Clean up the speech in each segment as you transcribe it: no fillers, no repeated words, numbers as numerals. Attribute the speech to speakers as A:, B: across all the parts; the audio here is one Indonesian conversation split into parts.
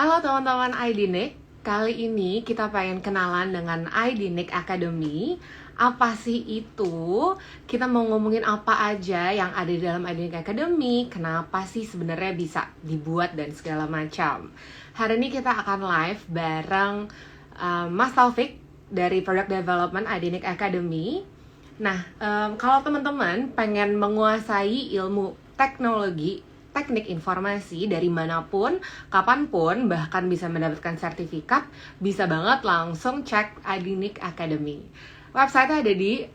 A: Halo teman-teman IDNIC, kali ini kita pengen kenalan dengan IDNIC Academy. Apa sih itu? Kita mau ngomongin apa aja yang ada di dalam IDNIC Academy, kenapa sih sebenarnya bisa dibuat dan segala macam. Hari ini kita akan live bareng Mas Taufik dari Product Development IDNIC Academy. Nah, kalau teman-teman pengen menguasai ilmu teknologi, teknik informasi dari manapun, kapanpun, bahkan bisa mendapatkan sertifikat, bisa banget langsung cek IDNIC Academy. Website ada di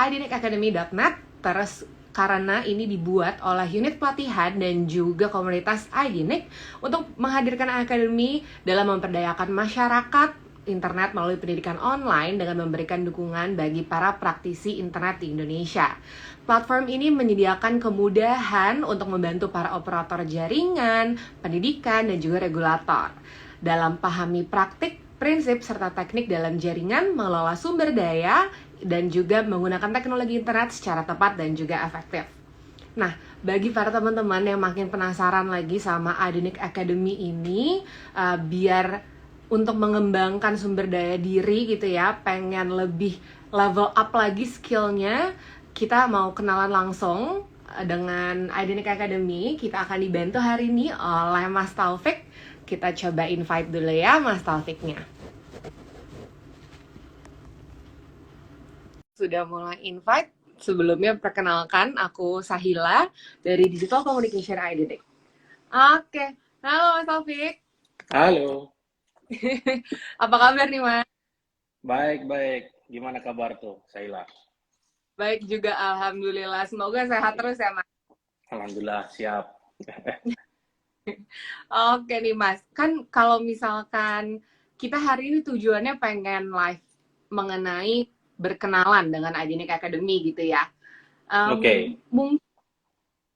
A: idnicacademy.net, terus karena ini dibuat oleh unit pelatihan dan juga komunitas IDNIC untuk menghadirkan akademi dalam memperdayakan masyarakat internet melalui pendidikan online dengan memberikan dukungan bagi para praktisi internet di Indonesia. Platform ini menyediakan kemudahan untuk membantu para operator jaringan, pendidikan, dan juga regulator dalam pahami praktik, prinsip, serta teknik dalam jaringan, mengelola sumber daya, dan juga menggunakan teknologi internet secara tepat dan juga efektif. Nah, bagi para teman-teman yang makin penasaran lagi sama IDNIC Academy ini, biar untuk mengembangkan sumber daya diri gitu ya, pengen lebih level up lagi skillnya, kita mau kenalan langsung dengan IDNIC Academy. Kita akan dibantu hari ini oleh Mas Taufik. Kita coba invite dulu ya Mas Taufiknya. Sudah mulai invite. Sebelumnya perkenalkan, aku Sahila dari Digital Communication IDNIC. Oke, halo Mas Taufik.
B: Halo,
A: Apa kabar nih Mas?
B: baik-baik. Gimana kabar tuh, Saila?
A: Baik juga, Alhamdulillah. Semoga sehat
B: Oke.
A: terus ya Mas.
B: Alhamdulillah, siap.
A: Oke nih Mas, kan kalau misalkan kita hari ini tujuannya pengen live mengenai berkenalan dengan IDNIC Academy gitu ya.
B: Oke.
A: Mungkin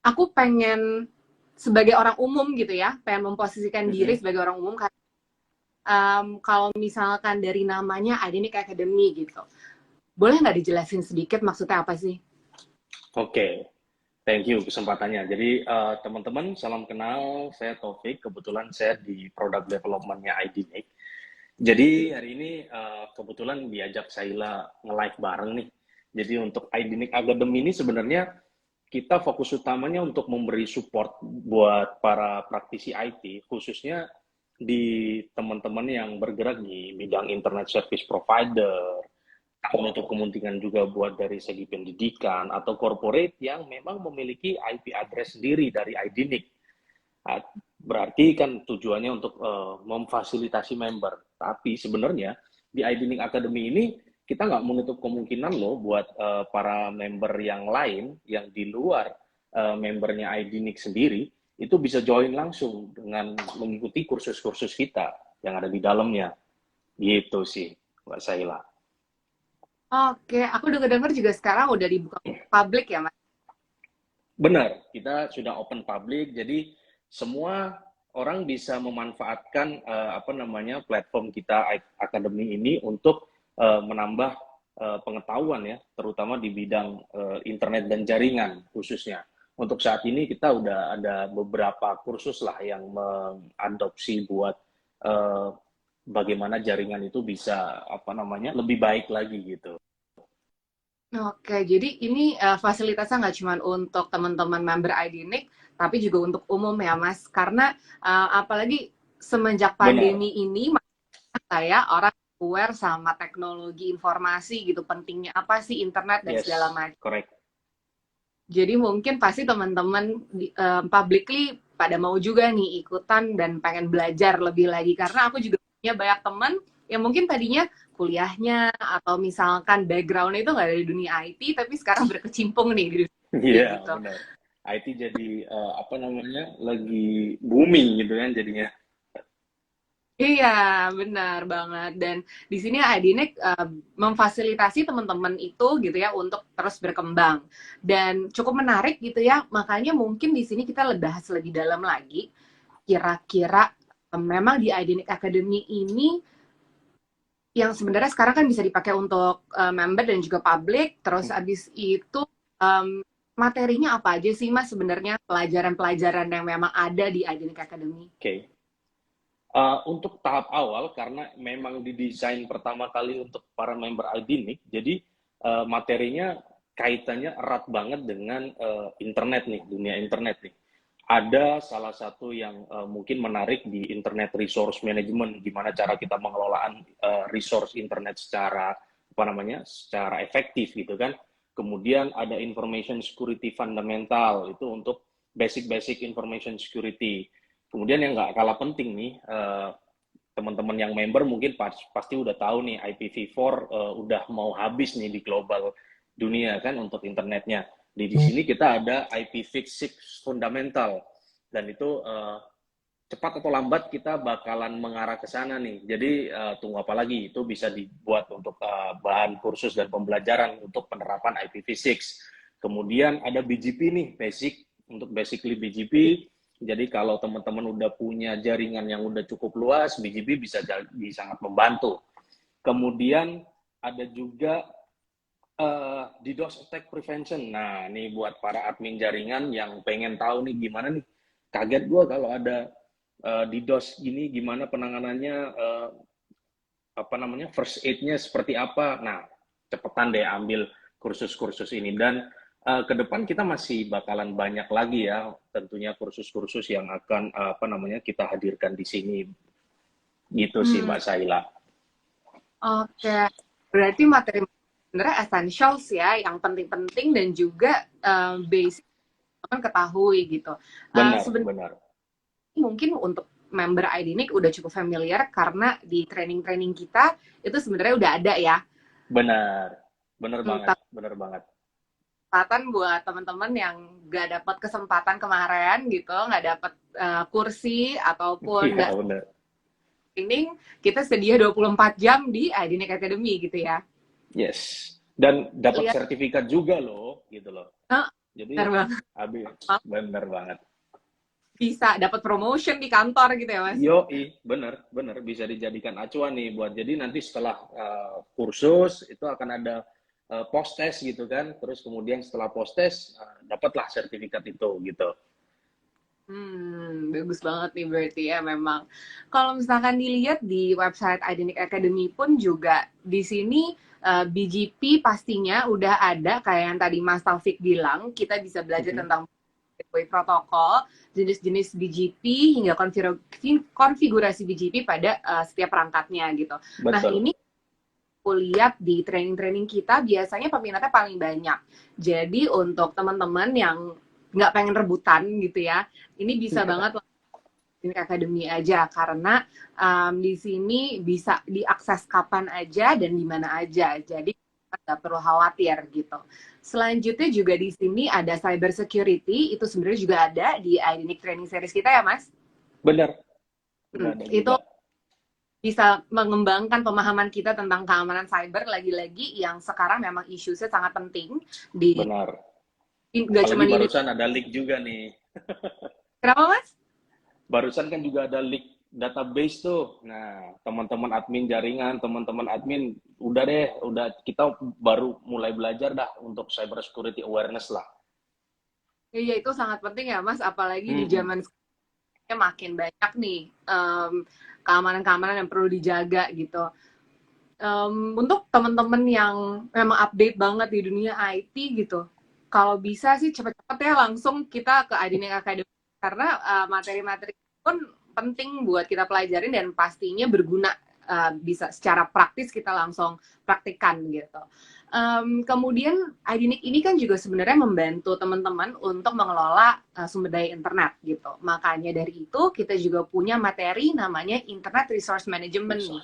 A: aku pengen sebagai orang umum gitu ya, pengen memposisikan diri
B: Mhm.
A: sebagai orang umum. Kalau misalkan dari namanya IDNIC Academy gitu, boleh nggak dijelasin sedikit maksudnya apa sih?
B: Oke, thank you kesempatannya. Jadi, teman-teman, salam kenal. Saya Taufik. Kebetulan saya di Product Development-nya IDNIC. Jadi, hari ini kebetulan diajak Saila nge-live bareng nih. Jadi, untuk IDNIC Academy ini sebenarnya kita fokus utamanya untuk memberi support buat para praktisi IT, khususnya di teman-teman yang bergerak di bidang internet service provider, menutup kemungkinan juga buat dari segi pendidikan atau corporate yang memang memiliki IP address sendiri dari IDNIC. Nah, berarti kan tujuannya untuk memfasilitasi member. Tapi sebenarnya di IDNIC Academy ini kita nggak menutup kemungkinan loh buat para member yang lain yang di luar membernya IDNIC sendiri itu bisa join langsung dengan mengikuti kursus-kursus kita yang ada di dalamnya. Gitu sih, Mbak Saila.
A: Oke, aku dengar juga sekarang udah dibuka publik ya Mas.
B: Benar, kita sudah open public, jadi semua orang bisa memanfaatkan apa namanya platform kita Academy ini untuk menambah pengetahuan ya, terutama di bidang internet dan jaringan khususnya. Untuk saat ini kita udah ada beberapa kursus lah yang mengadopsi buat eh, bagaimana jaringan itu bisa apa namanya lebih baik lagi gitu.
A: Oke, jadi ini fasilitasnya nggak cuma untuk teman-teman member IDNIC, tapi juga untuk umum ya, Mas. Karena apalagi semenjak
B: Benar,
A: pandemi ini, saya orang aware sama teknologi informasi gitu, pentingnya apa sih internet dan segala
B: yes,
A: macam.
B: correct.
A: Jadi mungkin pasti teman-teman publicly pada mau juga nih ikutan dan pengen belajar lebih lagi. Karena aku juga punya banyak teman yang mungkin tadinya kuliahnya atau misalkan background itu nggak dari dunia IT, tapi sekarang berkecimpung nih di dunia
B: Iya,
A: gitu.
B: benar. IT jadi apa namanya lagi booming gitu kan jadinya.
A: Iya, benar banget. Dan di sini Adinek memfasilitasi teman-teman itu gitu ya untuk terus berkembang. Dan cukup menarik gitu ya. Makanya mungkin di sini kita bahas lebih dalam lagi. Kira-kira memang di Adinek Academy ini yang sebenarnya sekarang kan bisa dipakai untuk member dan juga public. Terus abis itu materinya apa aja sih Mas sebenarnya pelajaran-pelajaran yang memang ada di Adinek Academy?
B: Oke. Untuk tahap awal, karena memang didesain pertama kali untuk para member IDNIC, jadi materinya kaitannya erat banget dengan internet nih, dunia internet nih. Ada salah satu yang mungkin menarik di Internet Resource Management, gimana cara kita mengelolaan resource internet secara apa namanya, secara efektif gitu kan. Kemudian ada Information Security Fundamental, itu untuk basic information security. Kemudian yang nggak kalah penting nih, teman-teman yang member mungkin pasti udah tahu nih IPv4 udah mau habis nih di global dunia kan untuk internetnya. Di sini kita ada IPv6 fundamental dan itu cepat atau lambat kita bakalan mengarah ke sana nih. Jadi tunggu apa lagi? Itu bisa dibuat untuk bahan kursus dan pembelajaran untuk penerapan IPv6. Kemudian ada BGP nih, untuk basically BGP. Jadi kalau teman-teman udah punya jaringan yang udah cukup luas, BGP bisa sangat membantu. Kemudian ada juga DDoS attack prevention. Nah, ini buat para admin jaringan yang pengen tahu nih gimana nih. Kaget gue kalau ada DDoS gini, gimana penanganannya, apa namanya, first aid-nya seperti apa. Nah, cepetan deh ambil kursus-kursus ini. Dan ke depan kita masih bakalan banyak lagi ya, tentunya kursus-kursus yang akan apa namanya kita hadirkan di sini. Gitu sih Mbak Saila.
A: Oke, berarti materi sebenarnya essentials ya, yang penting-penting dan juga basic kan ketahui gitu.
B: Benar,
A: Sebenarnya
B: benar.
A: mungkin untuk member IDNIC udah cukup familiar karena di training-training kita itu sebenarnya udah ada ya.
B: Benar, benar banget, benar banget.
A: Kesempatan buat teman-teman yang gak dapat kesempatan kemarin gitu, nggak dapat kursi ataupun
B: Iya,
A: nggak
B: benar.
A: training, kita sedia 24 jam di IDNIC Academy gitu ya.
B: Yes. Dan dapat
A: Lihat,
B: sertifikat juga loh, gitu loh. Jadi,
A: benar banget.
B: benar banget.
A: Bisa dapat promotion di kantor gitu ya Mas.
B: Benar, benar bisa dijadikan acuan nih buat jadi nanti setelah kursus itu akan ada post test gitu kan, terus kemudian setelah post test dapatlah sertifikat itu gitu.
A: Bagus banget nih berarti ya memang. Kalau misalkan dilihat di website IDNIC Academy pun juga di sini BGP pastinya udah ada kayak yang tadi Mas Taufik bilang, kita bisa belajar tentang gateway protokol, jenis-jenis BGP hingga konfigurasi BGP pada setiap perangkatnya gitu.
B: Betul.
A: Nah, ini aku lihat di training-training kita biasanya peminatnya paling banyak. Jadi untuk teman-teman yang nggak pengen rebutan gitu ya, ini bisa banget ini akademi aja karena di sini bisa diakses kapan aja dan di mana aja. Jadi nggak perlu khawatir gitu. Selanjutnya juga di sini ada cyber security, itu sebenarnya juga ada di IDNIC training series kita ya Mas.
B: Benar.
A: Itu bisa mengembangkan pemahaman kita tentang keamanan cyber, lagi-lagi yang sekarang memang isu-nya sangat penting di.
B: Benar.
A: Nggak cuma di
B: barusan ada leak juga nih.
A: Kenapa Mas?
B: Barusan kan juga ada leak database tuh. Nah, teman-teman admin jaringan, teman-teman admin, udah kita baru mulai belajar dah untuk cyber security awareness lah.
A: Iya, itu sangat penting ya Mas, apalagi di zaman sekarang makin banyak nih keamanan-keamanan yang perlu dijaga gitu. Untuk teman-teman yang memang update banget di dunia IT gitu, kalau bisa sih cepet-cepet ya langsung kita ke IDNIC Academy karena materi-materi pun penting buat kita pelajarin dan pastinya berguna, bisa secara praktis kita langsung praktikkan gitu. Kemudian IDNIC ini kan juga sebenarnya membantu teman-teman untuk mengelola sumber daya internet gitu. Makanya dari itu kita juga punya materi namanya Internet Resource Management nih.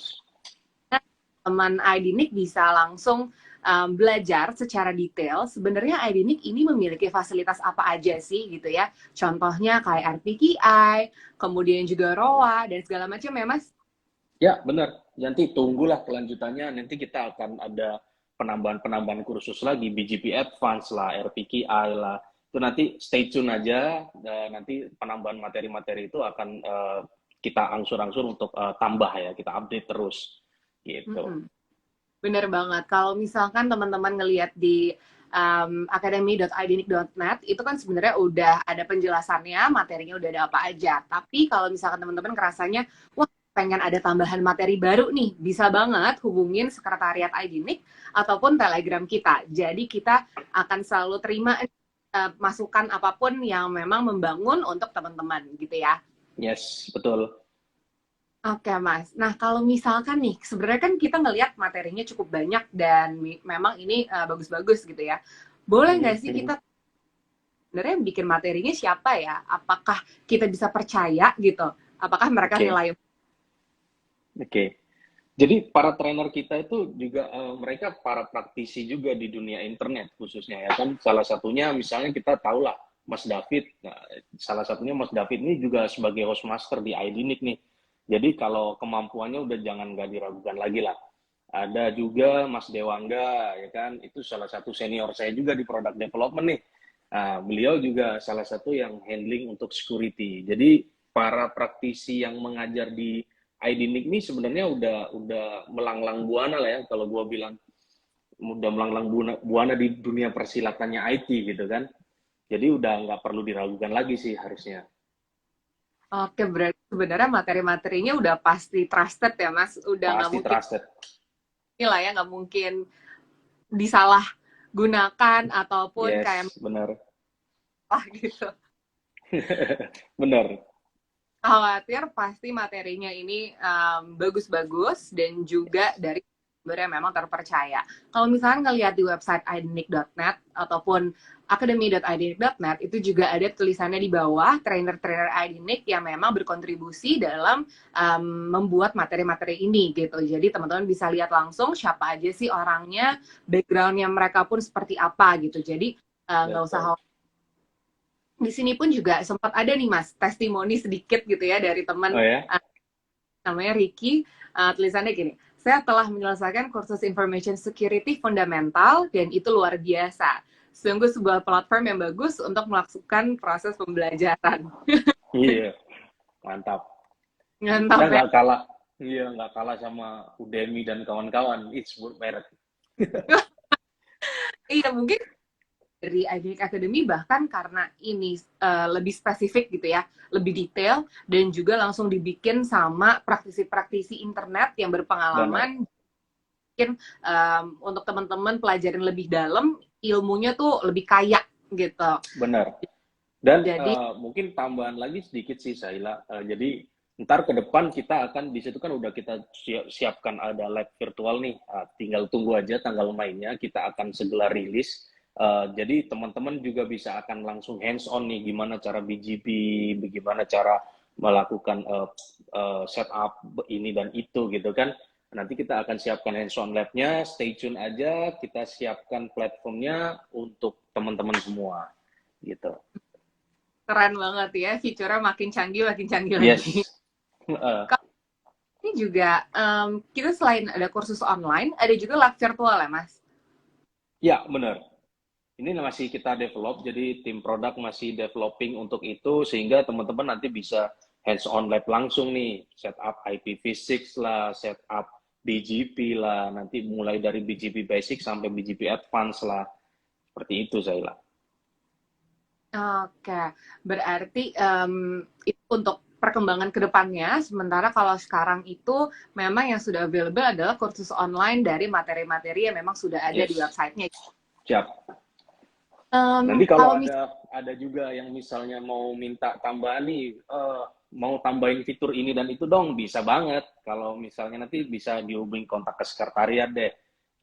A: Teman IDNIC bisa langsung belajar secara detail sebenarnya IDNIC ini memiliki fasilitas apa aja sih gitu ya. Contohnya kayak RPKI, kemudian juga ROA dan segala macam ya Mas.
B: Ya benar. Nanti tunggulah kelanjutannya. Nanti kita akan ada penambahan kursus lagi, BGP Advance lah, RPKI lah. Itu nanti stay tune aja. Nanti penambahan materi-materi itu akan kita angsur-angsur untuk tambah ya. Kita update terus gitu.
A: Bener banget. Kalau misalkan teman-teman ngelihat di academy.idnic.net itu kan sebenarnya udah ada penjelasannya, materinya udah ada apa aja. Tapi kalau misalkan teman-teman ngerasanya, wah pengen ada tambahan materi baru nih, bisa banget hubungin sekretariat IDNIC ataupun Telegram kita. Jadi kita akan selalu terima masukan apapun yang memang membangun untuk teman-teman gitu ya.
B: Yes, betul.
A: Oke Mas, nah kalau misalkan nih, sebenarnya kan kita ngelihat materinya cukup banyak dan memang ini bagus-bagus gitu ya. Boleh nggak sih kita sebenarnya bikin materinya siapa ya? Apakah kita bisa percaya gitu? Apakah mereka nilai?
B: Oke. Jadi para trainer kita itu juga mereka para praktisi juga di dunia internet khususnya ya kan. Salah satunya misalnya kita tahulah Mas David. Nah, salah satunya Mas David ini juga sebagai host master di IDNIC nih. Jadi kalau kemampuannya udah jangan nggak diragukan lagi lah. Ada juga Mas Dewangga ya kan. Itu salah satu senior saya juga di product development nih. Nah, beliau juga salah satu yang handling untuk security. Jadi para praktisi yang mengajar di IDNIC ini sebenarnya udah melanglang buana lah ya kalau gua bilang udah melanglang buana di dunia persilatannya IT gitu kan. Jadi udah nggak perlu diragukan lagi sih harusnya.
A: Oke, berarti sebenarnya materi-materinya udah pasti trusted ya Mas, udah nggak
B: Pasti
A: mungkin
B: trusted.
A: inilah ya, nggak mungkin disalah gunakan ataupun kayak
B: Yes, benar.
A: gitu.
B: Benar.
A: Khawatir pasti materinya ini bagus-bagus dan juga dari sumber yang memang terpercaya. Kalau misalnya ngelihat di website idnic.net ataupun academy.idnic.net itu juga ada tulisannya di bawah trainer-trainer IDNIC yang memang berkontribusi dalam membuat materi-materi ini gitu. Jadi teman-teman bisa lihat langsung siapa aja sih orangnya, backgroundnya mereka pun seperti apa gitu. Jadi nggak usah khawatir. Di sini pun juga sempat ada nih Mas testimoni sedikit gitu ya dari teman namanya Ricky, tulisannya gini, saya telah menyelesaikan kursus Information Security Fundamental dan itu luar biasa, sungguh sebuah platform yang bagus untuk melakukan proses pembelajaran.
B: Iya, mantap.
A: Mantap
B: Kita
A: ya.
B: nggak kalah, iya nggak kalah sama Udemy dan kawan-kawan. It's worth merit.
A: Iya mungkin dari IDNIC Academy bahkan karena ini lebih spesifik gitu ya, lebih detail dan juga langsung dibikin sama praktisi-praktisi internet yang berpengalaman. Mungkin untuk teman-teman pelajarin lebih dalam, ilmunya tuh lebih kaya gitu.
B: Benar. Dan
A: Jadi
B: mungkin tambahan lagi sedikit sih Saila. Jadi ntar ke depan kita akan di situ kan udah kita siapkan ada lab virtual nih. Tinggal tunggu aja tanggal mainnya, kita akan segera rilis. Jadi teman-teman juga bisa akan langsung hands on nih gimana cara BGP, bagaimana cara melakukan setup ini dan itu gitu kan. Nanti kita akan siapkan hands on lab-nya, stay tune aja, kita siapkan platformnya untuk teman-teman semua gitu.
A: keren banget ya, fiturnya makin canggih
B: Yes.
A: lagi. Ini juga kita selain ada kursus online, ada juga lab virtual ya Mas?
B: Ya benar. Ini masih kita develop, jadi tim produk masih developing untuk itu, sehingga teman-teman nanti bisa hands-on lab langsung nih, setup IPv6 lah, setup BGP lah, nanti mulai dari BGP basic sampai BGP advance lah, seperti itu Zaila.
A: Oke, berarti itu untuk perkembangan kedepannya, sementara kalau sekarang itu memang yang sudah available adalah kursus online dari materi-materi yang memang sudah ada di websitenya.
B: Siap. Nanti kalau
A: kalau
B: ada juga yang misalnya mau minta tambahan nih, mau tambahin fitur ini dan itu dong, bisa banget. Kalau misalnya nanti bisa dihubungi kontak ke sekretariat deh.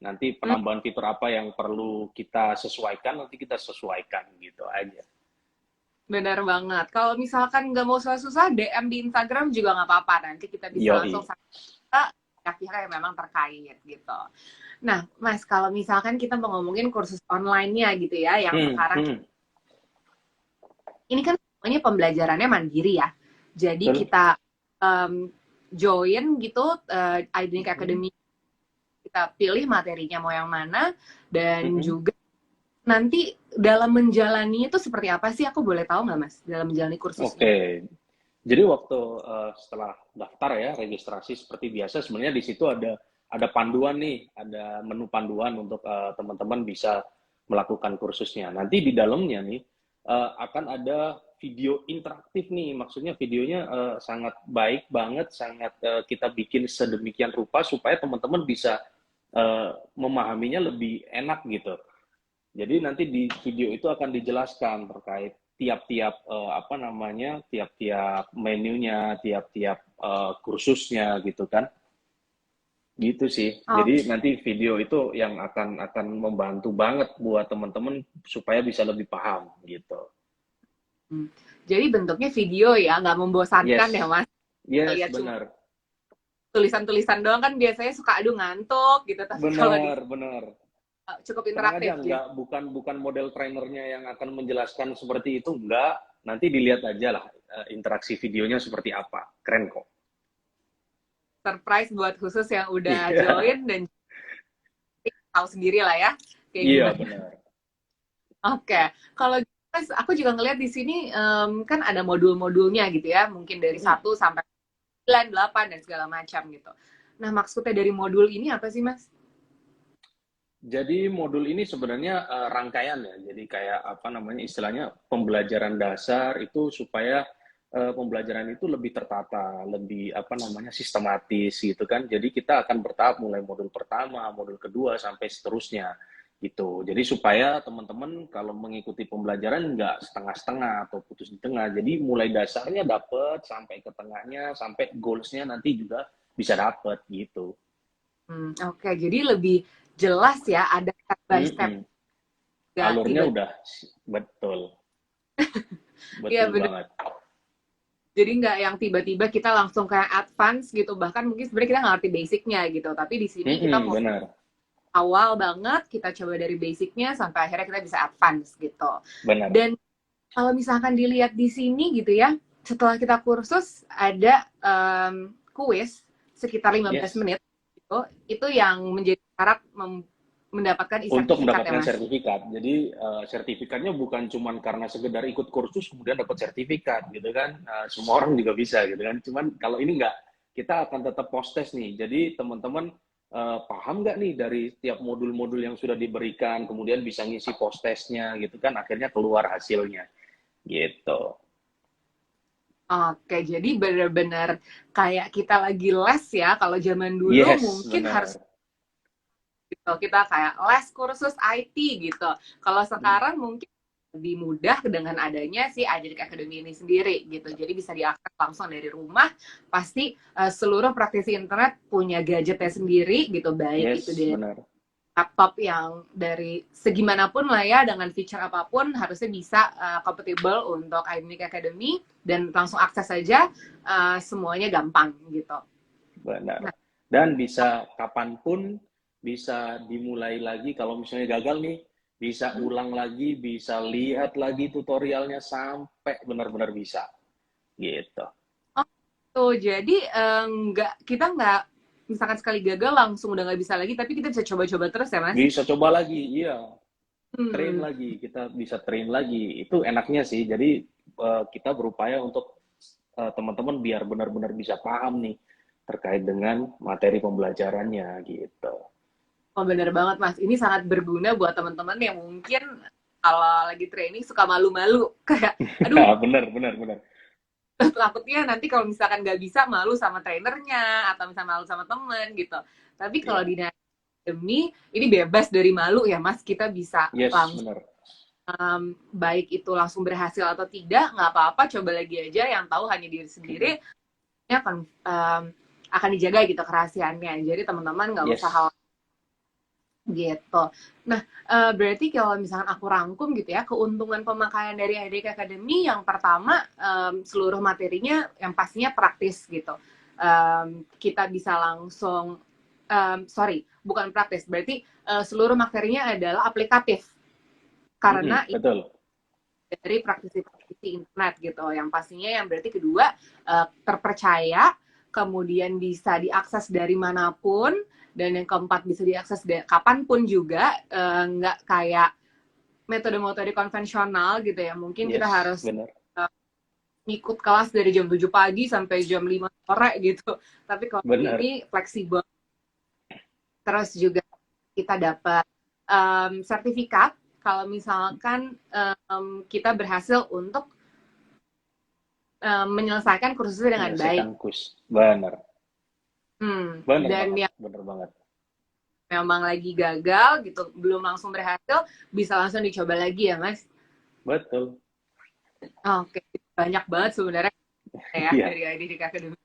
B: Nanti penambahan fitur apa yang perlu kita sesuaikan, nanti kita sesuaikan gitu aja.
A: Benar banget. Kalau misalkan nggak mau susah-susah, DM di Instagram juga nggak apa-apa. Nanti kita bisa langsung pihak-pihak yang memang terkait gitu. Nah, Mas, kalau misalkan kita mau ngomongin kursus online-nya gitu ya, yang sekarang ini kan semuanya pembelajarannya mandiri ya. Jadi kita join gitu IDNIC Academy, kita pilih materinya mau yang mana, dan juga nanti dalam menjalani itu seperti apa sih? Aku boleh tahu nggak Mas, dalam menjalani kursus?
B: Oke. Jadi waktu setelah daftar ya, registrasi seperti biasa, sebenarnya di situ ada panduan nih, ada menu panduan untuk teman-teman bisa melakukan kursusnya. Nanti di dalamnya nih akan ada video interaktif nih, maksudnya videonya sangat baik banget, sangat kita bikin sedemikian rupa supaya teman-teman bisa memahaminya lebih enak gitu. Jadi nanti di video itu akan dijelaskan terkait tiap-tiap apa namanya, tiap-tiap menunya, tiap-tiap kursusnya gitu kan. Gitu sih.
A: Oh,
B: Jadi nanti video itu yang akan membantu banget buat teman-teman supaya bisa lebih paham gitu.
A: hmm. Jadi bentuknya video ya, nggak membosankan ya
B: Yes.
A: Mas.
B: Yes,
A: Lihat cuma
B: benar.
A: tulisan-tulisan doang kan biasanya suka aduh ngantuk gitu. Tapi kalau di
B: Benar, benar.
A: cukup
B: Tenang aja,
A: interaktif gitu.
B: nggak bukan model trainernya yang akan menjelaskan seperti itu, enggak. Nanti dilihat aja lah interaksi videonya seperti apa. Keren kok.
A: Surprise buat khusus yang udah
B: Iya,
A: join dan tahu sendiri lah ya kayak
B: iya
A: gimana.
B: benar.
A: Oke, kalau gitu, Mas, aku juga ngeliat di sini kan ada modul-modulnya gitu ya, mungkin dari
B: Mm-mm.
A: 1 sampai 9, 8 dan segala macam gitu. Nah, maksudnya dari modul ini apa sih, Mas?
B: Jadi modul ini sebenarnya rangkaian ya. Jadi kayak apa namanya istilahnya pembelajaran dasar itu supaya pembelajaran itu lebih tertata, lebih apa namanya sistematis gitu kan. Jadi kita akan bertahap mulai modul pertama, modul kedua sampai seterusnya gitu. Jadi supaya teman-teman kalau mengikuti pembelajaran nggak setengah-setengah atau putus di tengah. Jadi mulai dasarnya dapat sampai ke tengahnya sampai goalsnya nanti juga bisa dapat gitu.
A: Oke, jadi lebih jelas ya, ada step by step,
B: Mm-mm.
A: nggak
B: Alurnya
A: tiba-tiba.
B: udah betul,
A: Iya,
B: betul
A: bener.
B: banget.
A: Jadi nggak yang tiba-tiba kita langsung kayak advance gitu, bahkan mungkin sebenarnya kita nggak ngerti basicnya gitu. Tapi di sini kita
B: Mm-mm,
A: mau
B: benar,
A: awal banget, kita coba dari basicnya sampai akhirnya kita bisa advance gitu.
B: benar.
A: Dan kalau misalkan dilihat di sini gitu ya, setelah kita kursus ada kuis sekitar 15
B: Yes.
A: menit gitu, itu yang menjadi syarat mendapatkan
B: Untuk
A: e-sertifikat ya
B: mendapatkan
A: Mas.
B: sertifikat. Jadi sertifikatnya bukan cuma karena sekedar ikut kursus kemudian dapat sertifikat gitu kan. Semua orang juga bisa gitu kan. Cuman kalau ini enggak, kita akan tetap post test nih. Jadi teman-teman paham nggak nih dari tiap modul-modul yang sudah diberikan, kemudian bisa ngisi post testnya gitu kan, akhirnya keluar hasilnya gitu.
A: Oke, jadi benar-benar kayak kita lagi les ya. Kalau zaman dulu
B: Yes,
A: mungkin harus
B: benar.
A: gitu, kita kayak les kursus IT gitu. Kalau sekarang mungkin lebih mudah dengan adanya si Idinik Academy ini sendiri gitu. Jadi bisa diakses langsung dari rumah. Pasti seluruh praktisi internet punya gadgetnya sendiri gitu, baik itu
B: Yes,
A: dari
B: benar.
A: laptop yang dari segimanapun lah ya, dengan feature apapun harusnya bisa compatible untuk Idinik Academy dan langsung akses saja, semuanya gampang gitu.
B: Benar.
A: Nah,
B: Dan bisa kapanpun, bisa dimulai lagi. Kalau misalnya gagal nih, bisa
A: hmm,
B: ulang lagi, bisa lihat lagi tutorialnya sampai benar-benar bisa. Gitu.
A: oh tuh jadi nggak kita nggak misalkan sekali gagal langsung udah nggak bisa lagi, tapi kita bisa coba-coba terus ya Mas.
B: Bisa coba lagi, iya. Train
A: Hmm.
B: lagi, kita bisa train lagi. Itu enaknya sih. Jadi kita berupaya untuk teman-teman biar benar-benar bisa paham nih terkait dengan materi pembelajarannya gitu.
A: Oh bener banget Mas, ini sangat berguna buat teman-teman yang mungkin kalau lagi training suka malu-malu kayak aduh
B: Benar, benar, benar.
A: takutnya nanti kalau misalkan nggak bisa malu sama trainernya atau misalnya malu sama temen gitu. Tapi kalau
B: Iya.
A: di Academy ini bebas dari malu ya Mas, kita bisa
B: Yes,
A: langsung
B: benar.
A: baik itu langsung berhasil atau tidak nggak apa-apa, coba lagi aja, yang tahu hanya diri sendiri. Ini akan dijaga gitu kerahasiaannya, jadi teman-teman nggak usah
B: Yes.
A: khawatir gitu. Nah, berarti kalau misalkan aku rangkum gitu ya, keuntungan pemakaian dari IDK Academy yang pertama, seluruh materinya yang pastinya praktis gitu. Kita bisa langsung, sorry, bukan praktis, berarti seluruh materinya adalah aplikatif
B: Mm-mm,
A: karena itu
B: betul.
A: dari praktisi-praktisi internet gitu. Yang pastinya yang berarti kedua, terpercaya, kemudian bisa diakses dari manapun, dan yang keempat bisa diakses kapanpun juga, nggak kayak metode-metode konvensional gitu ya. Mungkin kita
B: Yes,
A: harus
B: benar.
A: ngikut kelas dari jam 7 pagi sampai jam 5 sore gitu. Tapi kalau
B: Benar.
A: ini fleksibel. Terus juga kita dapat sertifikat kalau misalkan kita berhasil untuk menyelesaikan kursusnya dengan baik.
B: Menyelesaikan kurs. Benar. Benar
A: Dan
B: banget.
A: yang
B: Benar banget.
A: memang lagi gagal gitu, belum langsung berhasil, bisa langsung dicoba lagi ya, Mas?
B: Betul.
A: Oke, banyak banget sebenarnya ya
B: Iya.
A: dari IDNIC Academy.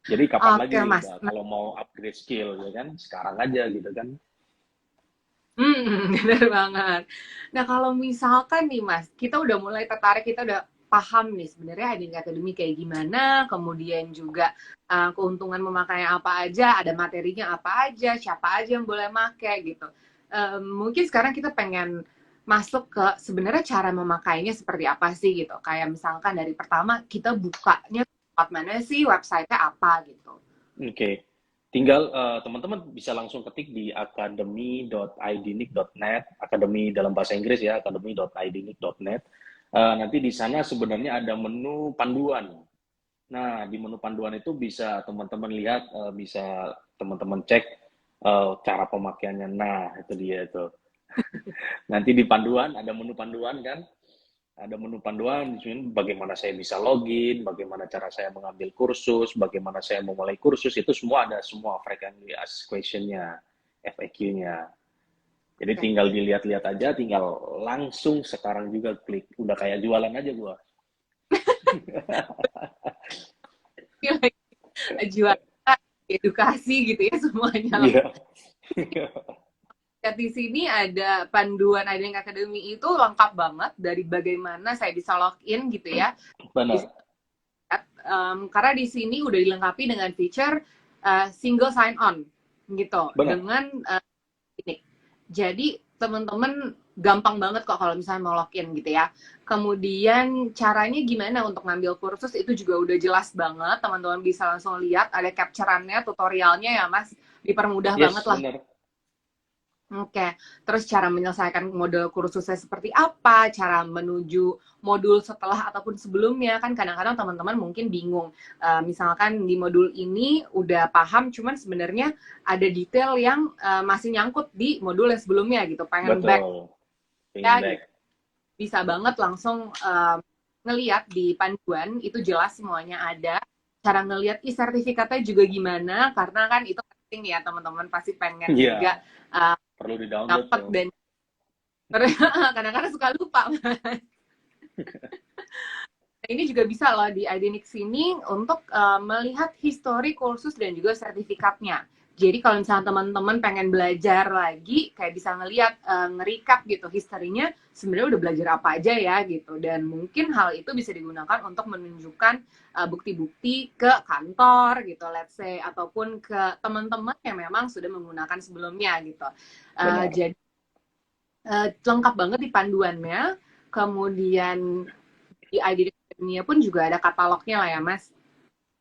B: Jadi kapan lagi
A: Mas.
B: kalau mau upgrade skill ya kan? Sekarang aja gitu kan.
A: Bener banget. Nah, kalau misalkan nih Mas, kita udah mulai tertarik, kita udah paham nih sebenarnya IDNIC Academy kayak gimana, kemudian juga keuntungan memakainya apa aja, ada materinya apa aja, siapa aja yang boleh make gitu. Mungkin sekarang kita pengen masuk ke sebenarnya cara memakainya seperti apa sih gitu. Kayak misalkan dari pertama kita bukanya tempat mana sih, website-nya apa gitu.
B: Oke. Tinggal teman-teman bisa langsung ketik di academy.idnic.net, akademi dalam bahasa Inggris ya, academy.idnic.net. Nanti di sana sebenarnya ada menu panduan. Nah, di menu panduan itu bisa teman-teman lihat, bisa teman-teman cek cara pemakaiannya. Nah, itu dia itu. Nanti di panduan ada menu panduan kan? Ada menu panduan di sini bagaimana saya bisa login, bagaimana cara saya mengambil kursus, bagaimana saya memulai kursus, itu semua ada semua frequently asked question-nya, FAQ-nya. Jadi tinggal dilihat-lihat aja, tinggal langsung sekarang juga klik. Udah kayak jualan aja gua.
A: Jual edukasi gitu ya semuanya.
B: Iya.
A: Di sini ada panduan IDNIC Academy itu lengkap banget dari bagaimana saya bisa login gitu ya.
B: Benar.
A: Karena di sini udah dilengkapi dengan feature single sign on gitu.
B: Benar.
A: Dengan ini. Jadi teman-teman gampang banget kok kalau misalnya mau login gitu ya. Kemudian caranya gimana untuk ngambil kursus itu juga udah jelas banget. Teman-teman bisa langsung lihat ada capture-annya, tutorialnya ya Mas. Dipermudah banget lah.
B: Benar.
A: Oke, terus cara menyelesaikan modul kursusnya seperti apa, cara menuju modul setelah ataupun sebelumnya, kan kadang-kadang teman-teman mungkin bingung. Misalkan di modul ini udah paham, cuman sebenarnya ada detail yang masih nyangkut di modul yang sebelumnya gitu, pengen back. Ya, gitu. Bisa banget langsung ngeliat di panduan, itu jelas semuanya ada. Cara ngeliat sertifikatnya juga gimana, karena kan itu penting ya teman-teman pasti pengen juga
B: perlu di-download
A: dapat dan kadang-kadang suka lupa. Nah, ini juga bisa loh di IDNIC sini untuk melihat histori kursus dan juga sertifikatnya. Jadi kalau misalnya teman-teman pengen belajar lagi, kayak bisa ngelihat nge-recap gitu historinya, sebenarnya udah belajar apa aja ya gitu. Dan mungkin hal itu bisa digunakan untuk menunjukkan bukti-bukti ke kantor gitu, let's say, ataupun ke teman-teman yang memang sudah menggunakan sebelumnya gitu. Jadi lengkap banget di panduannya. Kemudian di IDNIC Academy pun juga ada katalognya lah ya Mas.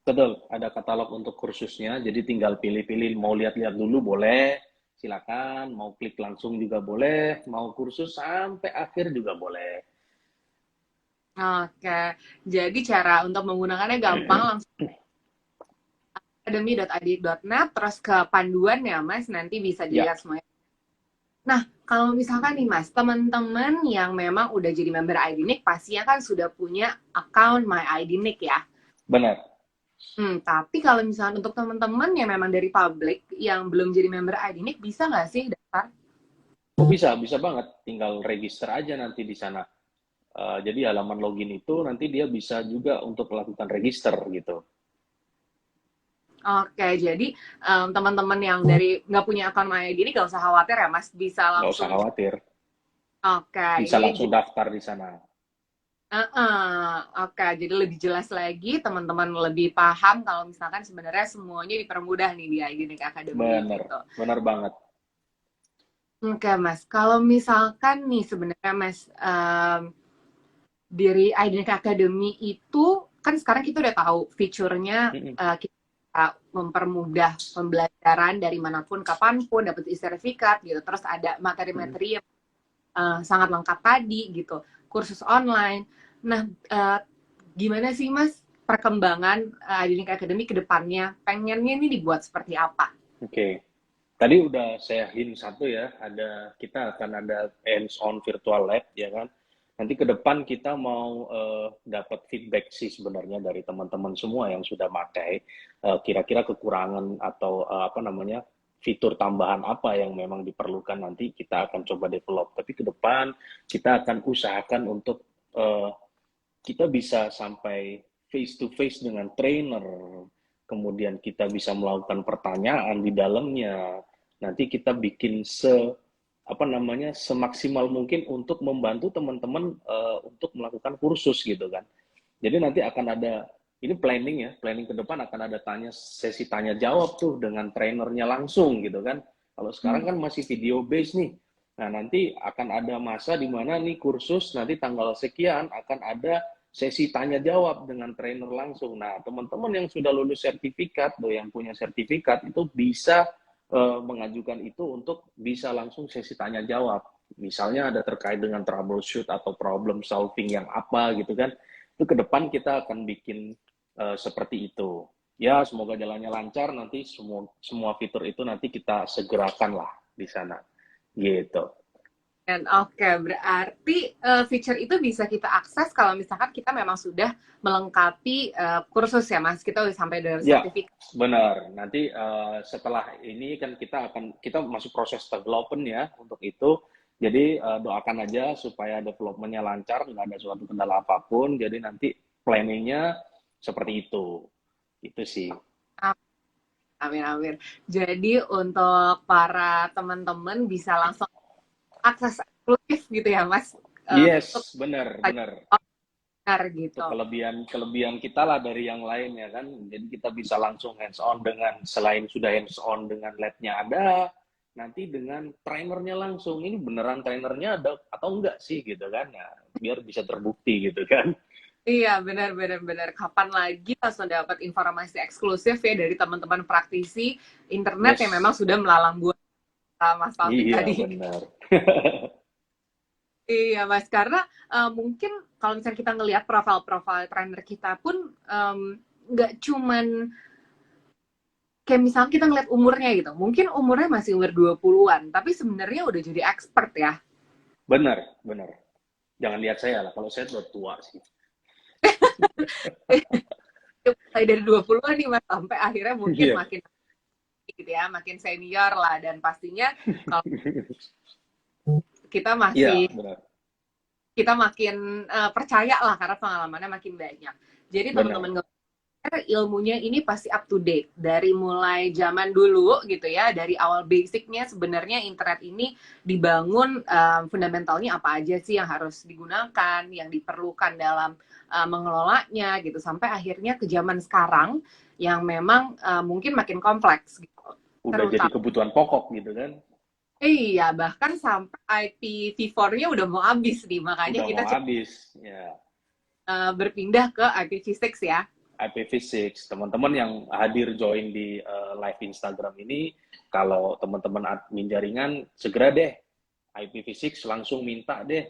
B: Betul, ada katalog untuk kursusnya, jadi tinggal pilih-pilih, mau lihat-lihat dulu boleh, silakan, mau klik langsung juga boleh, mau kursus sampai akhir juga boleh.
A: Oke, jadi cara untuk menggunakannya gampang, langsung academy.id.net, terus ke panduan ya Mas, nanti bisa dilihat semuanya. Nah, kalau misalkan nih Mas, teman-teman yang memang udah jadi member IDNIC, pastinya kan sudah punya account My IDNIC ya?
B: Benar.
A: Tapi kalau misalnya untuk teman-teman yang memang dari publik yang belum jadi member IDNIC, bisa nggak sih daftar?
B: Oh, bisa banget. Tinggal register aja nanti di sana. Jadi halaman login itu nanti dia bisa juga untuk melakukan register gitu.
A: Oke, jadi teman-teman yang dari nggak punya akun My IDNIC nggak usah khawatir ya Mas, bisa langsung.
B: Nggak usah khawatir.
A: Oke.
B: Bisa langsung daftar di sana.
A: Oke, jadi lebih jelas lagi, teman-teman lebih paham kalau misalkan sebenarnya semuanya dipermudah nih di IDNIC Academy.
B: Bener,
A: gitu.
B: Bener banget.
A: Oke Mas, kalau misalkan nih sebenarnya Mas, dari IDNIC Academy itu, kan sekarang kita udah tahu fiturnya, kita mempermudah pembelajaran dari manapun, kapanpun, dapat sertifikat gitu, terus ada materi-materi yang sangat lengkap tadi gitu, kursus online. Nah, gimana sih Mas perkembangan IDNIC Academy ke depannya? Pengennya ini dibuat seperti apa?
B: Oke. Tadi udah saya hint satu ya, kita akan ada hands-on virtual lab ya kan. Nanti ke depan kita mau dapat feedback sih sebenarnya dari teman-teman semua yang sudah pakai, kira-kira kekurangan atau apa namanya fitur tambahan apa yang memang diperlukan, nanti kita akan coba develop. Tapi ke depan kita akan usahakan untuk kita bisa sampai face to face dengan trainer, kemudian kita bisa melakukan pertanyaan di dalamnya. Nanti kita bikin apa namanya semaksimal mungkin untuk membantu teman-teman untuk melakukan kursus gitu kan. Jadi nanti akan ada ini planning ya, planning ke depan akan ada sesi tanya jawab tuh dengan trainernya langsung gitu kan. Kalau sekarang kan masih video based nih. Nah, nanti akan ada masa di mana nih kursus nanti tanggal sekian akan ada sesi tanya jawab dengan trainer langsung. Nah, teman-teman yang sudah lulus sertifikat, tuh yang punya sertifikat itu bisa mengajukan itu untuk bisa langsung sesi tanya jawab. Misalnya ada terkait dengan troubleshoot atau problem solving yang apa gitu kan. Itu ke depan kita akan bikin seperti itu. Ya, semoga jalannya lancar, nanti semua fitur itu nanti kita segerakan lah di sana. Gitu.
A: Oke, berarti feature itu bisa kita akses kalau misalkan kita memang sudah melengkapi kursus ya Mas, kita udah sampai dari
B: Ya,
A: sertifikat.
B: benar. Nanti setelah ini kan kita masuk proses development ya untuk itu. Jadi doakan aja supaya developmentnya lancar, nggak ada suatu kendala apapun. Jadi nanti planningnya seperti itu. Itu sih.
A: Amin, amin. Jadi untuk para teman-teman bisa langsung akses eksklusif gitu ya Mas.
B: Yes, benar, benar.
A: Gitu.
B: Itu kelebihan kita lah dari yang lain ya kan. Jadi kita bisa langsung hands on dengan selain sudah hands on dengan lab-nya ada, nanti dengan trainernya langsung. Ini beneran trainernya ada atau enggak sih gitu kan. Ya, biar bisa terbukti gitu kan.
A: Iya, benar. Kapan lagi langsung dapat informasi eksklusif ya dari teman-teman praktisi internet yang memang sudah melalang buana Mas Taufik tadi.
B: Iya, benar.
A: Iya, Mas. Karena mungkin kalau misalnya kita ngelihat profil-profil trainer kita pun nggak cuman kayak misalnya kita ngeliat umurnya gitu. Mungkin umurnya masih umur 20-an, tapi sebenarnya udah jadi expert ya.
B: Benar. Jangan lihat saya lah, kalau saya udah tua sih.
A: Mulai dari 20-an nih Mas, sampai akhirnya mungkin makin gitu ya, makin senior lah, dan pastinya kalau kita masih kita makin percaya lah karena pengalamannya makin banyak. Jadi teman-teman ilmunya ini pasti up to date dari mulai zaman dulu gitu ya, dari awal basicnya sebenarnya internet ini dibangun fundamentalnya apa aja sih yang harus digunakan, yang diperlukan dalam mengelolanya gitu, sampai akhirnya ke zaman sekarang yang memang mungkin makin kompleks gitu.
B: Udah jadi kebutuhan pokok gitu kan.
A: Iya, bahkan sampai IPv4-nya udah mau habis nih, makanya kita berpindah ke IPv6 ya.
B: IPv6, teman-teman yang hadir join di live Instagram ini, kalau teman-teman admin jaringan, segera deh IPv6 langsung minta deh.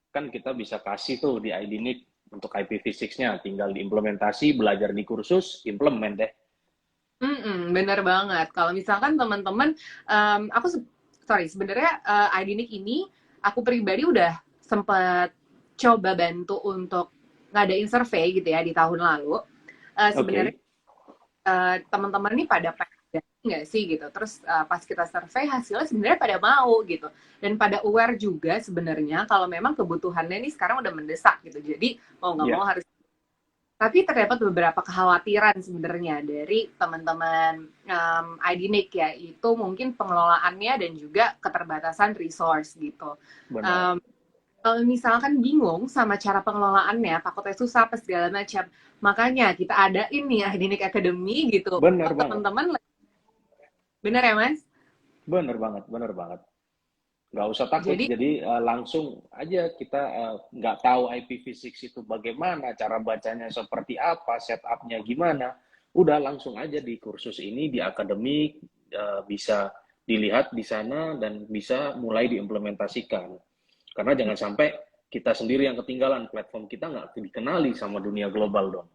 B: Kan kita bisa kasih tuh di IDNIC untuk IPv6-nya, tinggal diimplementasi, belajar di kursus, implement deh.
A: Bener banget. Kalau misalkan teman-teman, sebenarnya IDNIC ini, aku pribadi udah sempat coba bantu untuk ngadain survei gitu ya di tahun lalu. Sebenarnya teman-teman ini pada nggak sih gitu, terus pas kita survei hasilnya sebenarnya pada mau gitu, dan pada aware juga sebenarnya kalau memang kebutuhannya ini sekarang udah mendesak gitu, jadi mau nggak mau harus. Tapi terdapat beberapa kekhawatiran sebenarnya dari teman-teman IDNIC ya, itu mungkin pengelolaannya dan juga keterbatasan resource gitu. Kalau misalkan bingung sama cara pengelolaannya, takutnya susah apa segala macam, makanya kita ada ini IDNIC Academy gitu.
B: Bener
A: teman-teman. Bener ya Mas?
B: Bener banget. Nggak usah takut, jadi langsung aja kita nggak tahu IPv6 itu bagaimana, cara bacanya seperti apa, setupnya gimana, udah langsung aja di kursus ini, di akademik, bisa dilihat di sana dan bisa mulai diimplementasikan. Karena jangan sampai kita sendiri yang ketinggalan, platform kita nggak dikenali sama dunia global dong.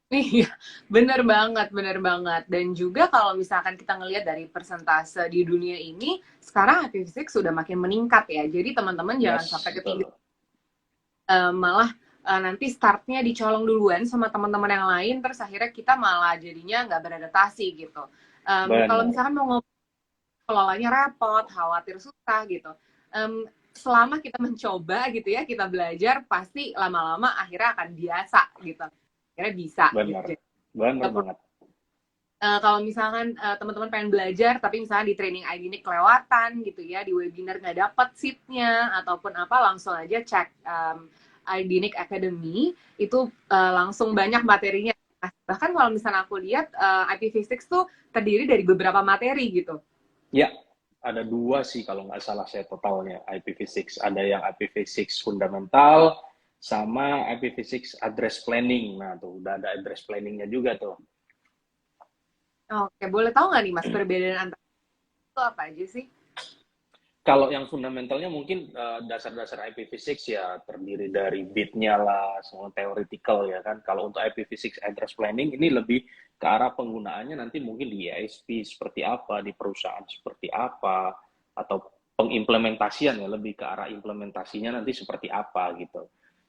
A: Iya, bener banget. Dan juga kalau misalkan kita ngelihat dari persentase di dunia ini, sekarang IP6 sudah makin meningkat ya. Jadi teman-teman jangan sampai
B: Yes,
A: ketinggalan,
B: betul.
A: malah nanti startnya dicolong duluan sama teman-teman yang lain, terus akhirnya kita malah jadinya nggak beradaptasi gitu. Kalau
B: Benar.
A: misalkan mau ngomong kelolanya repot, khawatir susah gitu. Selama kita mencoba gitu ya, kita belajar, pasti lama-lama akhirnya akan biasa gitu. Akhirnya bisa gitu.
B: Benar.
A: Jadi,
B: Benar banget.
A: kalau misalkan teman-teman pengen belajar tapi misalnya di training ID ini kelewatan gitu ya, di webinar nggak dapet seatnya ataupun apa, langsung aja cek IDNIC Academy, itu langsung banyak materinya. Nah, bahkan kalau misalnya aku lihat IP Physics tuh terdiri dari beberapa materi gitu.
B: Ya, ada dua sih kalau nggak salah saya totalnya IPv6. Ada yang IPv6 fundamental sama IPv6 address planning. Nah, tuh udah ada address planningnya juga tuh.
A: Oke, boleh tahu nggak nih Mas perbedaan antara itu apa aja sih?
B: Kalau yang fundamentalnya mungkin dasar-dasar IPv6 ya terdiri dari bitnya lah, semua theoretical ya kan. Kalau untuk IPv6 address planning ini lebih ke arah penggunaannya nanti mungkin di ISP seperti apa, di perusahaan seperti apa, atau pengimplementasian ya lebih ke arah implementasinya nanti seperti apa gitu.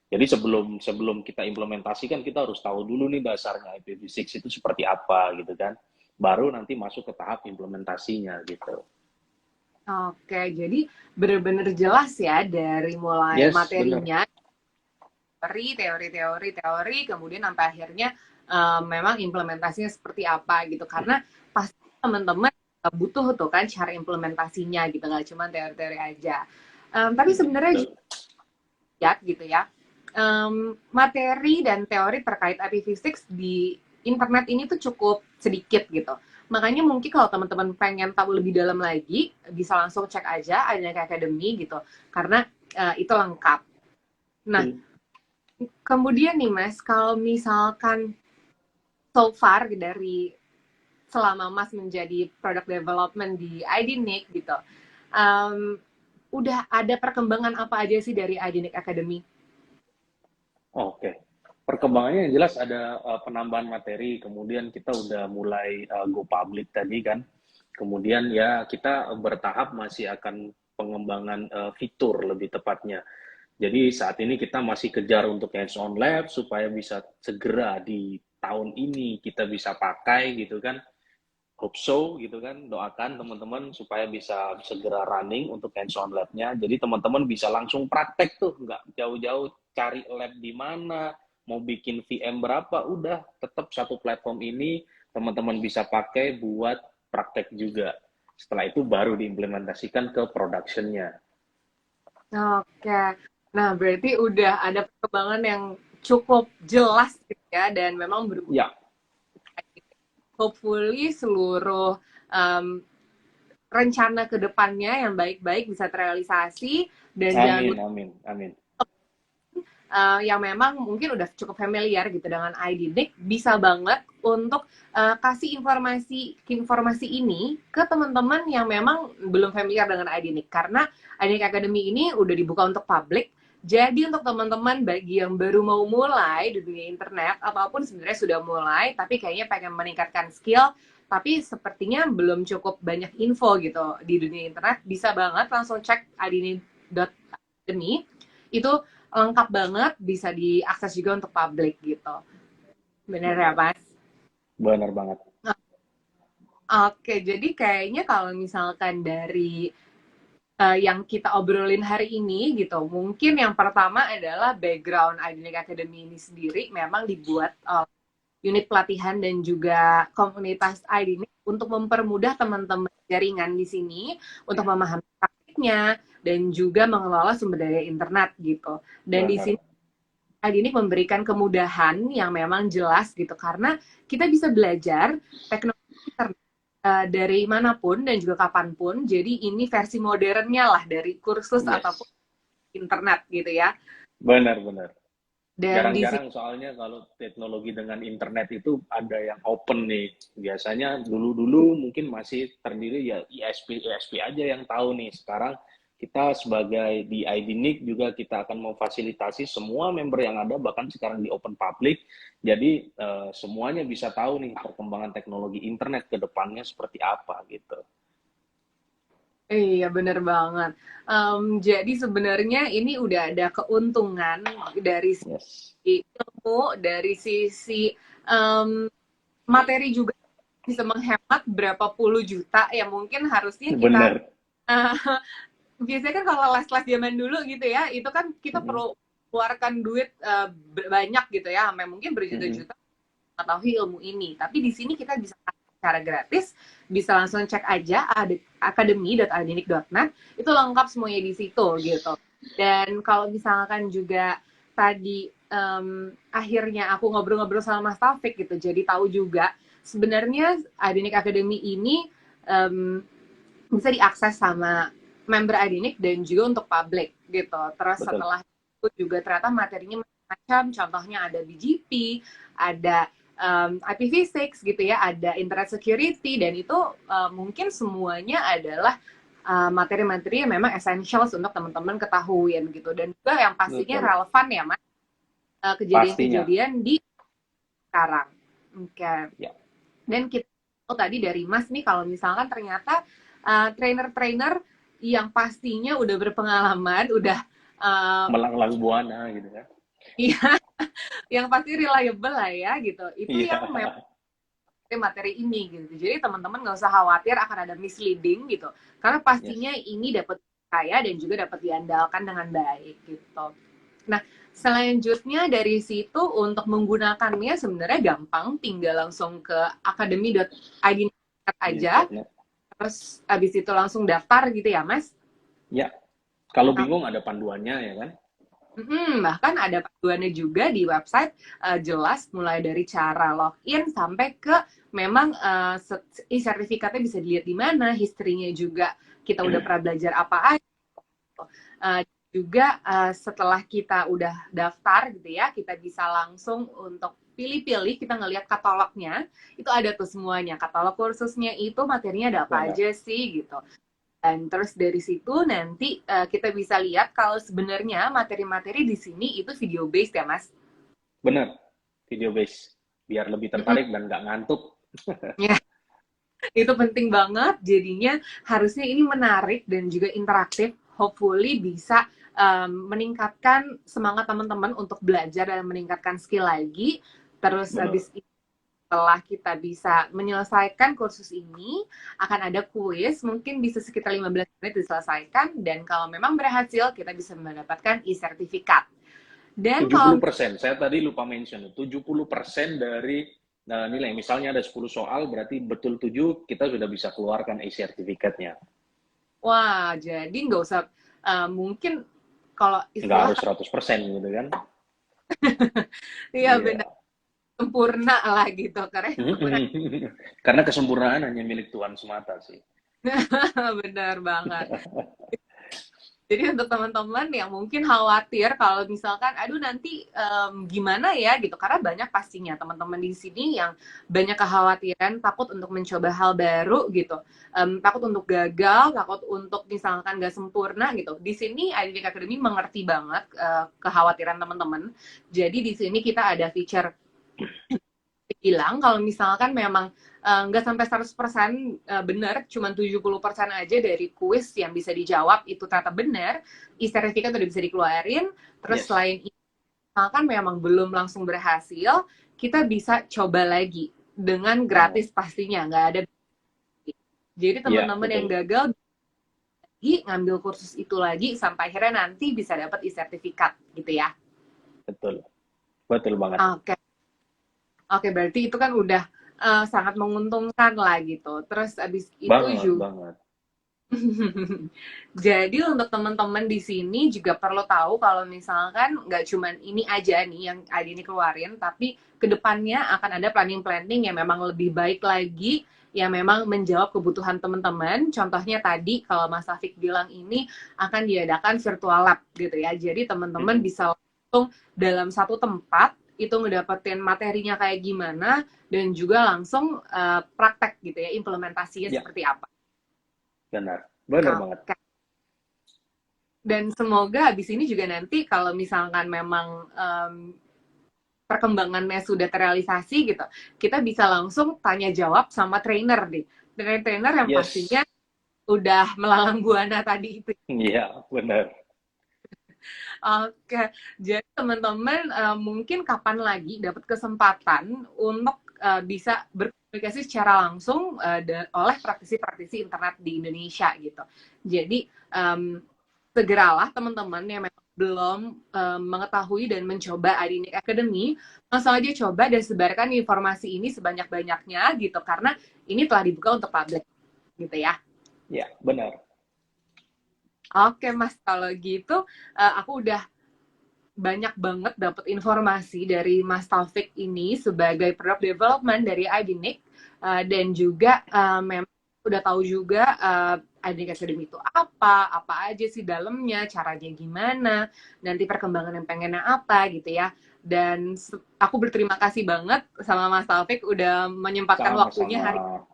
B: Jadi sebelum sebelum kita implementasikan kita harus tahu dulu nih dasarnya IPv6 itu seperti apa gitu kan. Baru nanti masuk ke tahap implementasinya gitu.
A: Oke, jadi benar-benar jelas ya dari mulai
B: Yes, benar.
A: materinya, teori, kemudian sampai akhirnya memang implementasinya seperti apa gitu. Karena pasti teman-teman butuh tuh kan cara implementasinya gitu, nggak cuma teori-teori aja. Tapi sebenarnya
B: Betul.
A: juga ya gitu ya, materi dan teori terkait IP6 di internet ini tuh cukup sedikit gitu. Makanya mungkin kalau teman-teman pengen tahu lebih dalam lagi, bisa langsung cek aja Adanya Academy gitu. Karena itu lengkap. Nah,
B: Betul.
A: kemudian nih Mas, kalau misalkan so far dari selama Mas menjadi product development di IDNIC gitu, um, udah ada perkembangan apa aja sih dari IDNIC Academy?
B: Oke. Perkembangannya yang jelas ada penambahan materi, kemudian kita udah mulai go public tadi kan. Kemudian ya kita bertahap masih akan pengembangan fitur lebih tepatnya. Jadi saat ini kita masih kejar untuk hands-on lab supaya bisa segera di tahun ini kita bisa pakai gitu kan. Hope so gitu kan, doakan teman-teman supaya bisa segera running untuk hands-on lab-nya. Jadi teman-teman bisa langsung praktek tuh, nggak jauh-jauh cari lab di mana, mau bikin VM berapa, udah tetap satu platform ini teman-teman bisa pakai buat praktek juga. Setelah itu baru diimplementasikan ke production-nya.
A: Oke. Nah, berarti udah ada perkembangan yang cukup jelas gitu ya, dan memang berguna.
B: Ya,
A: Hopefully seluruh um, rencana ke depannya yang baik-baik bisa terrealisasi, dan jangan
B: amin,
A: lupa
B: amin, amin.
A: yang memang mungkin udah cukup familiar gitu dengan ID bisa banget untuk kasih informasi ini ke teman-teman yang memang belum familiar dengan ID karena ID Academy ini udah dibuka untuk publik. Jadi untuk teman-teman bagi yang baru mau mulai di dunia internet ataupun sebenarnya sudah mulai tapi kayaknya pengen meningkatkan skill tapi sepertinya belum cukup banyak info gitu di dunia internet, bisa banget langsung cek idini.academy. Itu lengkap banget, bisa diakses juga untuk publik gitu. Bener ya,
B: Benar,
A: Mas?
B: benar banget.
A: Oke, jadi kayaknya kalau misalkan dari yang kita obrolin hari ini gitu, mungkin yang pertama adalah background Idenic Academy ini sendiri memang dibuat unit pelatihan dan juga komunitas Idenic untuk mempermudah teman-teman jaringan di sini untuk memahami praktiknya dan juga mengelola sumber daya internet gitu. Dan di
B: Benar.
A: sini ini memberikan kemudahan yang memang jelas gitu karena kita bisa belajar teknologi internet dari manapun dan juga kapanpun. Jadi ini versi modernnya lah dari kursus ataupun
B: Yes.
A: internet gitu ya.
B: Benar, benar.
A: Dan di sini
B: Jarang-jarang soalnya kalau teknologi dengan internet itu ada yang open nih. Biasanya dulu-dulu mungkin masih terdiri ya ISP ISP aja yang tahu nih. Sekarang kita sebagai di IDNIC juga kita akan memfasilitasi semua member yang ada, bahkan sekarang di open public. Jadi semuanya bisa tahu nih perkembangan teknologi internet ke depannya seperti apa gitu.
A: Iya bener banget. Jadi sebenarnya ini udah ada keuntungan dari
B: Yes.
A: sisi ilmu, dari sisi materi juga bisa menghemat berapa puluh juta ya mungkin harusnya kita
B: Bener.
A: uh, biasanya kan kalau les-les zaman dulu gitu ya itu kan kita perlu keluarkan duit banyak gitu ya sampai mungkin berjuta-juta mengetahui ilmu ini. Tapi di sini kita bisa secara gratis, bisa langsung cek aja academy.idnic.net, itu lengkap semuanya di situ gitu. Dan kalau misalkan juga tadi akhirnya aku ngobrol-ngobrol sama Mas Taufik gitu, jadi tahu juga sebenarnya IDNIC Academy ini bisa diakses sama member IDNIC dan juga untuk public gitu. Terus
B: Betul.
A: setelah itu juga ternyata materinya macam, contohnya ada BGP, ada IPv6 gitu ya, ada internet security, dan itu mungkin semuanya adalah materi-materi yang memang essentials untuk teman-teman ketahui gitu, dan juga yang pastinya
B: Betul.
A: relevan ya Mas, kejadian-kejadian di sekarang. Oke.
B: Ya.
A: Dan kita tadi dari Mas nih kalau misalkan ternyata trainer-trainer yang pastinya udah berpengalaman, udah
B: melanglang buana gitu kan.
A: Iya, yang pasti reliable lah ya gitu. Itu yang memang materi ini gitu. Jadi teman-teman nggak usah khawatir akan ada misleading gitu. Karena pastinya ini dapat saya dan juga dapat diandalkan dengan baik gitu. Nah, selanjutnya dari situ untuk menggunakannya sebenarnya gampang, tinggal langsung ke academy.id aja. Terus habis itu langsung daftar gitu ya, Mas?
B: Ya. Kalau bingung ada panduannya ya kan?
A: Bahkan ada panduannya juga di website, jelas mulai dari cara login sampai ke memang sertifikatnya bisa dilihat di mana, history-nya juga kita udah pernah belajar apa aja. Juga setelah kita udah daftar gitu ya, kita bisa langsung untuk pilih-pilih, kita ngelihat katalognya, itu ada tuh semuanya, katalog kursusnya itu materinya ada apa aja sih gitu. Dan terus dari situ nanti kita bisa lihat kalau sebenarnya materi-materi di sini itu video based ya Mas?
B: Bener, video based. Biar lebih tertarik dan nggak ngantuk.
A: Ya, itu penting banget. Jadinya harusnya ini menarik dan juga interaktif. Hopefully bisa meningkatkan semangat teman-teman untuk belajar dan meningkatkan skill lagi. Terus habis itu setelah kita bisa menyelesaikan kursus ini, akan ada kuis, mungkin bisa sekitar 15 menit diselesaikan, dan kalau memang berhasil, kita bisa mendapatkan e-sertifikat. Dan
B: 70%, saya tadi lupa mention, 70% dari nilai, misalnya ada 10 soal, berarti betul 7, kita sudah bisa keluarkan e-sertifikatnya.
A: Wah, jadi nggak usah, mungkin kalau
B: istilah... Nggak harus 100% gitu kan.
A: Iya, benar. Sempurna lah gitu,
B: karena kesempurnaan hanya milik Tuhan semata sih.
A: Benar banget. Jadi untuk teman-teman yang mungkin khawatir kalau misalkan, aduh nanti gimana ya gitu, karena banyak pastinya teman-teman di sini yang banyak kekhawatiran, takut untuk mencoba hal baru gitu, takut untuk gagal, takut untuk misalkan nggak sempurna gitu. Di sini IDNIC Academy mengerti banget kekhawatiran teman-teman. Jadi di sini kita ada feature bilang kalau misalkan memang nggak sampai 100% benar, cuma 70% aja dari kuis yang bisa dijawab itu ternyata benar, e-sertifikat udah bisa dikeluarin. Terus selain itu, misalkan memang belum langsung berhasil, kita bisa coba lagi dengan gratis pastinya, nggak ada. Jadi teman-teman yang gagal lagi ngambil kursus itu lagi sampai akhirnya nanti bisa dapat e-sertifikat gitu ya.
B: Betul, betul banget.
A: Oke, berarti itu kan udah sangat menguntungkan lah gitu. Terus abis itu juga. Jadi untuk teman-teman di sini juga perlu tahu kalau misalkan nggak cuman ini aja nih yang ID ini keluarin, tapi kedepannya akan ada planning-planning yang memang lebih baik lagi, yang memang menjawab kebutuhan teman-teman. Contohnya tadi kalau Mas Taufik bilang ini akan diadakan virtual lab gitu ya. Jadi teman-teman bisa langsung dalam satu tempat itu ngedapetin materinya kayak gimana, dan juga langsung praktek gitu ya, implementasinya seperti apa.
B: Benar banget.
A: Dan semoga habis ini juga nanti kalau misalkan memang perkembangannya sudah terrealisasi gitu, kita bisa langsung tanya jawab sama trainer nih. Trainer yang
B: Yes,
A: pastinya udah melalang buana tadi itu.
B: iya benar.
A: Oke, jadi teman-teman mungkin kapan lagi dapat kesempatan untuk bisa berkomunikasi secara langsung oleh praktisi-praktisi internet di Indonesia gitu. Jadi segeralah teman-teman yang memang belum mengetahui dan mencoba Adinik Academy, langsung aja coba dan sebarkan informasi ini sebanyak-banyaknya gitu karena ini telah dibuka untuk publik gitu ya.
B: Ya, benar.
A: Oke Mas, kalau gitu aku udah banyak banget dapat informasi dari Mas Taufik ini sebagai product development dari Idinik dan juga memang udah tahu juga Idinik Academy itu apa aja sih dalamnya, caranya gimana, nanti perkembangan yang pengennya apa gitu ya. Dan aku berterima kasih banget sama Mas Taufik udah menyempatkan waktunya
B: Sama-sama.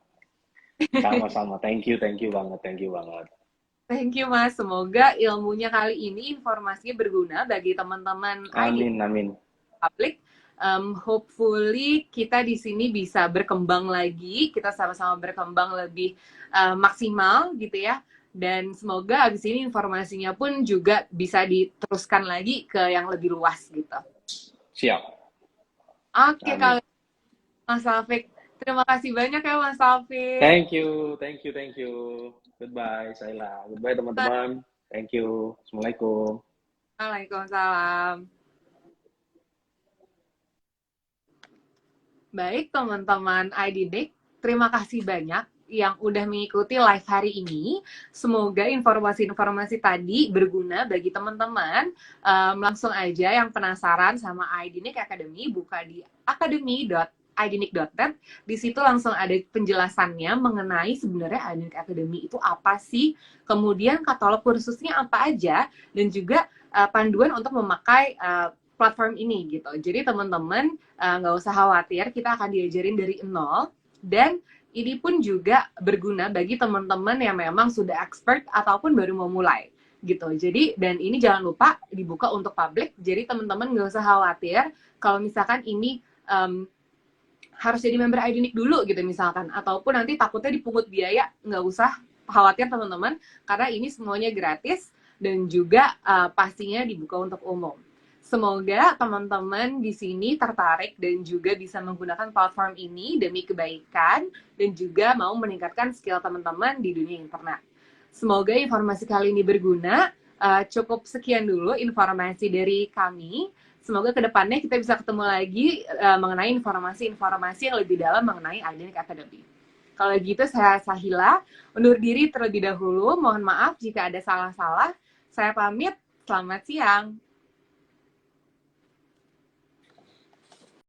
A: hari.
B: Sama-sama. Thank you banget, thank you banget.
A: Thank you Mas, semoga ilmunya kali ini informasinya berguna bagi teman-teman Idinik
B: Amin, amin.
A: publik. Hopefully kita di sini bisa berkembang lagi, kita sama-sama berkembang lebih maksimal gitu ya. Dan semoga abis ini informasinya pun juga bisa diteruskan lagi ke yang lebih luas gitu.
B: Siap.
A: Oke, kalau
B: Amin.
A: Mas Taufik, terima kasih banyak ya Mas Taufik.
B: Thank you, thank you, thank you. Goodbye, Saila. Goodbye, teman-teman. Thank you. Assalamualaikum.
A: Waalaikumsalam. Baik teman-teman IDDIC, terima kasih banyak yang udah mengikuti live hari ini. Semoga informasi-informasi tadi berguna bagi teman-teman. Langsung aja yang penasaran sama IDNIC Academy, buka di academy.idnic.net. Di situ langsung ada penjelasannya mengenai sebenarnya IDNIC Academy itu apa sih, kemudian katalog kursusnya apa aja, dan juga panduan untuk memakai platform ini gitu. Jadi teman-teman nggak usah khawatir, kita akan diajarin dari nol dan ini pun juga berguna bagi teman-teman yang memang sudah expert ataupun baru mau mulai gitu. Jadi dan ini jangan lupa dibuka untuk publik. Jadi teman-teman nggak usah khawatir kalau misalkan ini harus jadi member Idinik dulu gitu misalkan, ataupun nanti takutnya dipungut biaya, nggak usah khawatir teman-teman karena ini semuanya gratis dan juga pastinya dibuka untuk umum. Semoga teman-teman di sini tertarik dan juga bisa menggunakan platform ini demi kebaikan dan juga mau meningkatkan skill teman-teman di dunia internet. Semoga informasi kali ini berguna. Cukup sekian dulu informasi dari kami. Semoga kedepannya kita bisa ketemu lagi mengenai informasi-informasi yang lebih dalam mengenai Idinik Academy. Kalau gitu saya Sahila undur diri terlebih dahulu. Mohon maaf jika ada salah-salah. Saya pamit. Selamat siang.